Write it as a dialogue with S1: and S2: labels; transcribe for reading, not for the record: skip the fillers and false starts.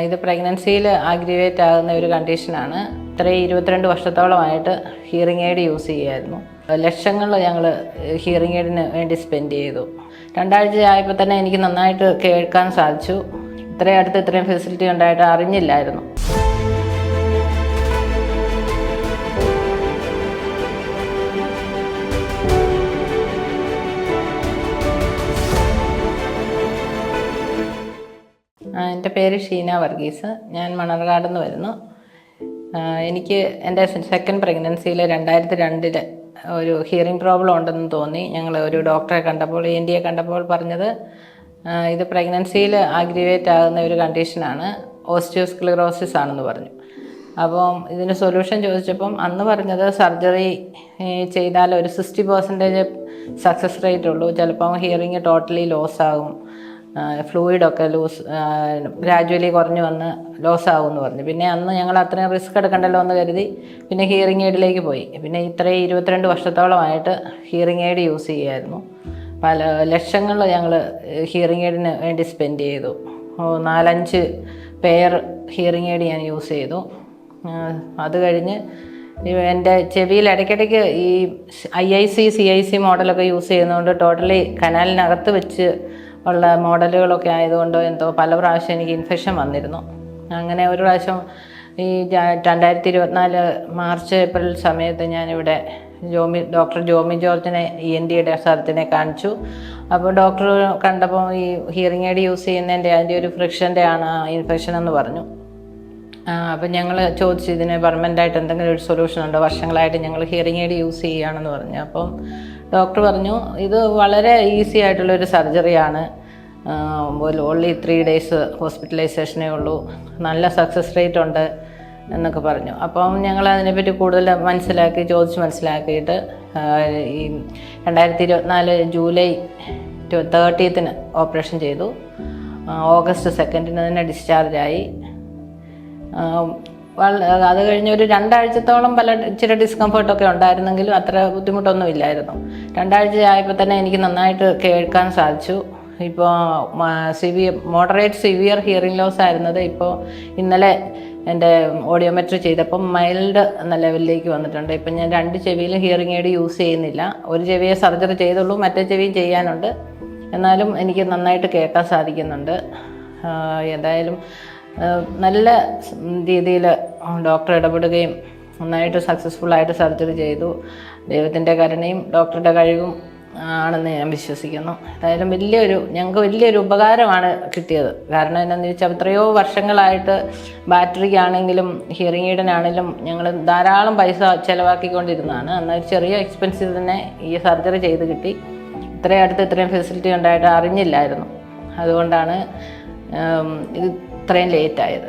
S1: ഇത് പ്രഗ്നൻസിയിൽ ആഗ്രിവേറ്റ് ആകുന്ന ഒരു കണ്ടീഷനാണ്. ഇത്രയും 22 വർഷത്തോളമായിട്ട് ഹിയറിംഗ് എയ്ഡ് യൂസ് ചെയ്യുമായിരുന്നു. ലക്ഷങ്ങൾ ഞങ്ങൾ ഹിയറിംഗ് എയ്ഡിന് വേണ്ടി സ്പെൻഡ് ചെയ്തു. 2 ആഴ്ച ആയപ്പോൾ തന്നെ എനിക്ക് നന്നായിട്ട് കേൾക്കാൻ സാധിച്ചു. ഇത്രയും അടുത്ത് ഇത്രയും ഫെസിലിറ്റി ഉണ്ടായിട്ട് അറിഞ്ഞില്ലായിരുന്നു. എൻ്റെ പേര് ഷീന വർഗീസ്. ഞാൻ മണർകാട് നിന്ന് വരുന്നു. എനിക്ക് എൻ്റെ സെക്കൻഡ് പ്രഗ്നൻസിയിൽ 2002 ഒരു ഹിയറിംഗ് പ്രോബ്ലം ഉണ്ടെന്ന് തോന്നി. ഞങ്ങൾ ഒരു ഡോക്ടറെ കണ്ടപ്പോൾ ENT കണ്ടപ്പോൾ പറഞ്ഞത് ഇത് പ്രഗ്നൻസിയിൽ ആഗ്രിവേറ്റ് ആകുന്ന ഒരു കണ്ടീഷനാണ്, ഓസ്റ്റിയോസ്ക്ലിറോസിസ് ആണെന്ന് പറഞ്ഞു. അപ്പം ഇതിന് സൊല്യൂഷൻ ചോദിച്ചപ്പം അന്ന് പറഞ്ഞത് സർജറി ചെയ്താൽ ഒരു 60% സക്സസ് റേറ്റ് ഉള്ളൂ, ചിലപ്പം ഹിയറിംഗ് ടോട്ടലി ലോസ് ആകും, ഫ്ലൂയിഡൊക്കെ ഗ്രാജുവലി കുറഞ്ഞു വന്ന് ലോസ് ആകുമെന്ന് പറഞ്ഞു. പിന്നെ അന്ന് ഞങ്ങൾ അത്രയും റിസ്ക് എടുക്കണ്ടല്ലോ എന്ന് കരുതി പിന്നെ ഹിയറിംഗ് എയ്ഡിലേക്ക് പോയി. പിന്നെ ഇത്രയും 22 വർഷത്തോളമായിട്ട് ഹിയറിംഗ് എയ്ഡ് യൂസ് ചെയ്യുമായിരുന്നു. പല ലക്ഷങ്ങൾ ഞങ്ങൾ ഹിയറിംഗ് എയ്ഡിന് വേണ്ടി സ്പെൻഡ് ചെയ്തു. 4-5 പെയർ ഹിയറിംഗ് എയ്ഡ് ഞാൻ യൂസ് ചെയ്തു. അത് കഴിഞ്ഞ് എൻ്റെ ചെവിയിൽ ഇടയ്ക്കിടയ്ക്ക് ഈ IIC CIC മോഡലൊക്കെ യൂസ് ചെയ്യുന്നതുകൊണ്ട് ടോട്ടലി കനാലിനകത്ത് വെച്ച് ഉള്ള മോഡലുകളൊക്കെ ആയതുകൊണ്ട് എന്തോ പല പ്രാവശ്യം എനിക്ക് ഇൻഫെക്ഷൻ വന്നിരുന്നു. അങ്ങനെ ഒരു പ്രാവശ്യം ഈ 2024 മാർച്ച് ഏപ്രിൽ സമയത്ത് ഞാനിവിടെ ഡോക്ടർ ജോമി ജോർജിനെ ENT സർജനെ കാണിച്ചു. അപ്പോൾ ഡോക്ടർ കണ്ടപ്പോൾ ഈ ഹിയറിംഗ് എയ്ഡ് യൂസ് ചെയ്യുന്നതിൻ്റെ അതിൻ്റെ ഒരു ഫ്രിക്ഷൻ്റെ ആണ് ഇൻഫെക്ഷൻ എന്ന് പറഞ്ഞു. അപ്പം ഞങ്ങൾ ചോദിച്ചു ഇതിന് പെർമനൻ്റായിട്ട് എന്തെങ്കിലും ഒരു സൊല്യൂഷൻ ഉണ്ടോ, വർഷങ്ങളായിട്ട് ഞങ്ങൾ ഹിയറിംഗ് എയ്ഡ് യൂസ് ചെയ്യുകയാണെന്ന് പറഞ്ഞു. അപ്പം ഡോക്ടർ പറഞ്ഞു ഇത് വളരെ ഈസി ആയിട്ടുള്ളൊരു സർജറിയാണ്, ഓൺലി 3 days ഹോസ്പിറ്റലൈസേഷനേ ഉള്ളൂ, നല്ല സക്സസ് റേറ്റ് ഉണ്ട് എന്നൊക്കെ പറഞ്ഞു. അപ്പം ഞങ്ങൾ അതിനെപ്പറ്റി കൂടുതൽ ചോദിച്ച് മനസ്സിലാക്കിയിട്ട് ഈ 2024 ജൂലൈ 30 ഓപ്പറേഷൻ ചെയ്തു. ഓഗസ്റ്റ് 2 തന്നെ ഡിസ്ചാർജായി. അത് കഴിഞ്ഞ് ഒരു 2 ആഴ്ചത്തോളം ഇച്ചിരി ഡിസ്കംഫർട്ടൊക്കെ ഉണ്ടായിരുന്നെങ്കിലും അത്ര ബുദ്ധിമുട്ടൊന്നും ഇല്ലായിരുന്നു. 2 ആഴ്ച ആയപ്പോൾ തന്നെ എനിക്ക് നന്നായിട്ട് കേൾക്കാൻ സാധിച്ചു. ഇപ്പോൾ മോഡറേറ്റ് സിവിയർ ഹിയറിംഗ് ലോസ് ആയിരുന്നത് ഇപ്പോൾ ഇന്നലെ എൻ്റെ ഓഡിയോമെട്രി ചെയ്തപ്പം മൈൽഡ് എന്ന ലെവലിലേക്ക് വന്നിട്ടുണ്ട്. ഇപ്പം ഞാൻ 2 ചെവിയിലും ഹിയറിംഗ് എയ്ഡ് യൂസ് ചെയ്യുന്നില്ല. ഒരു ചെവിയെ സർജറി ചെയ്തുള്ളൂ, മറ്റേ ചെവിയും ചെയ്യാനുണ്ട്. എന്നാലും എനിക്ക് നന്നായിട്ട് കേൾക്കാൻ സാധിക്കുന്നുണ്ട്. എന്തായാലും നല്ല രീതിയിൽ ഡോക്ടർ ഇടപെടുകയും നന്നായിട്ട് സക്സസ്ഫുള്ളായിട്ട് സർജറി ചെയ്തു. ദൈവത്തിൻ്റെ കരുണയും ഡോക്ടറുടെ കഴിവും ആണെന്ന് ഞാൻ വിശ്വസിക്കുന്നു. എന്തായാലും ഞങ്ങൾക്ക് വലിയൊരു ഉപകാരമാണ് കിട്ടിയത്. കാരണം എന്താണെന്ന് ചോദിച്ചാൽ എത്രയോ വർഷങ്ങളായിട്ട് ബാറ്ററിക്കാണെങ്കിലും ഹിയറിംഗ് എയ്ഡിനാണെങ്കിലും ഞങ്ങൾ ധാരാളം പൈസ ചിലവാക്കിക്കൊണ്ടിരുന്നതാണ്. എന്നാൽ ചെറിയ എക്സ്പെൻസിൽ തന്നെ ഈ സർജറി ചെയ്ത് കിട്ടി. ഇത്രയും അടുത്ത് ഇത്രയും ഫെസിലിറ്റി ഉണ്ടായിട്ട് അറിഞ്ഞില്ലായിരുന്നു. അതുകൊണ്ടാണ് ഇത് ഇത്രയും ലേറ്റായത്.